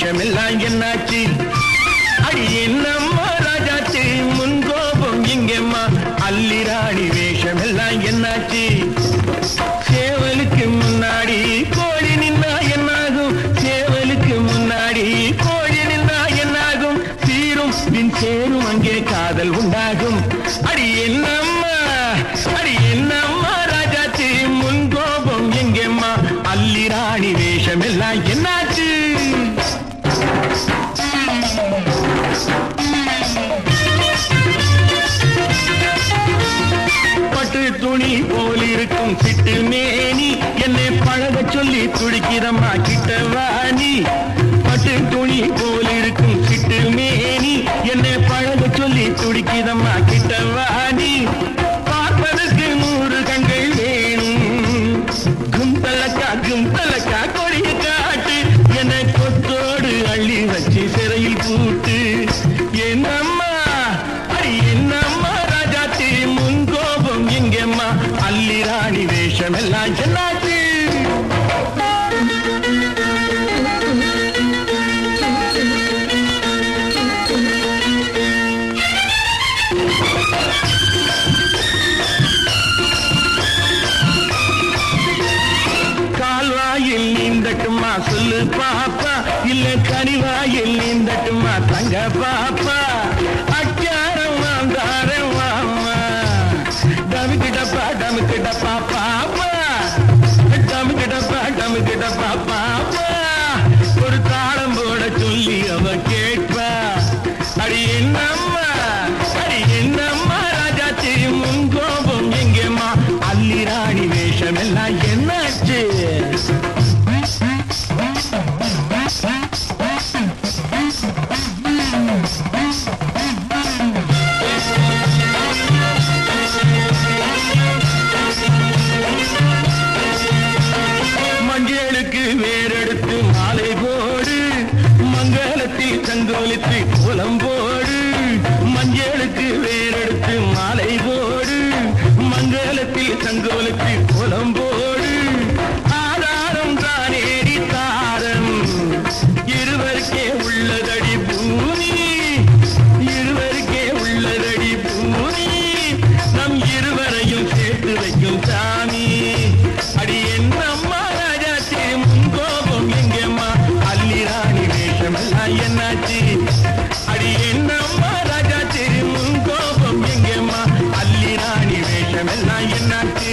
வேஷமெல்லாம் என்னாச்சு அடி என்னம்மா ராஜாச்சி முன்கோபம் இங்கம்மா அல்லிராணி வேஷமெல்லாம் என்னாச்சு சேவலுக்கு முன்னாடி கோழி நின்னா என்னாகும் சேவலுக்கு முன்னாடி கோழி நின்னா என்னாகும் சீரும் பின் சேரும் அங்கே காதல் உண்டாகும் அடி என்னம்மா ராஜாச்சி முன்கோபம் எங்கம்மா அல்லிராணி வேஷமெல்லாம் என்னாச்சு பட்டு துணி போல் இருக்கும் சிட்டு மேனி என்னை பழக சொல்லி துடிக்கிறம்மா கிட்டவாணி பட்டு துணி போல் இருக்கும் சிட்டு மேனி என்னை பழக சொல்லி துடிக்கிறம்மா கிட்டவாணி பார்ப்பதற்கு 100 கண்கள் வேணும் கும்பலக்கா கொடிய காட்டு என்னை கொத்தோடு அள்ளி வச்சு சிறையில் பூட்டு என்னம்மா ராஜாத்தி முன்கோபம் எங்கம்மா அல்லிராணி வேஷமெல்லாம் என்னாச்சு கால்வாயில் நீந்தட்டுமா சொல்லு பாப்பா இல்ல கனிவாயில் நீந்தட்டுமா தங்க பாப்பா அச்சாரம் வாந்தாரம் வாமா டமுக்கிட்டப்பா பாப்பா டமுக்கிட்டப்பா பாப்பா ஒரு தாளம் போட சொல்லி அவ கேட்பா அடி என்னம்மா ராஜாச்சி முன்கோபம் எங்கேம்மா அல்லிராணி வேஷமெல்லாம் என்னாச்சு மஞ்சளுக்கு வேறெடுத்து மாலை போடு மங்களத்தில் சங்கோலித்து கோலம் போடு மஞ்சளுக்கு வேறெடுத்து மாலை போடு மங்களத்தில் சங்கோலித்து கோலம் போடு ஆதாரம் தானேடி தாரம் இருவருக்கே உள்ளதடி பூமி நம் இருவரையும் சேர்த்து வைக்கும் சாமி அடி என்னம்மா ராஜாச்சி முன்கோபம் எங்கம்மா அல்லிராணி வேஷமெல்லாம் என்னாச்சு அடி என்னம்மா ராஜாச்சி முன்கோபம் எங்கம்மா அல்லிராணி வேஷமெல்லாம் என்னாச்சு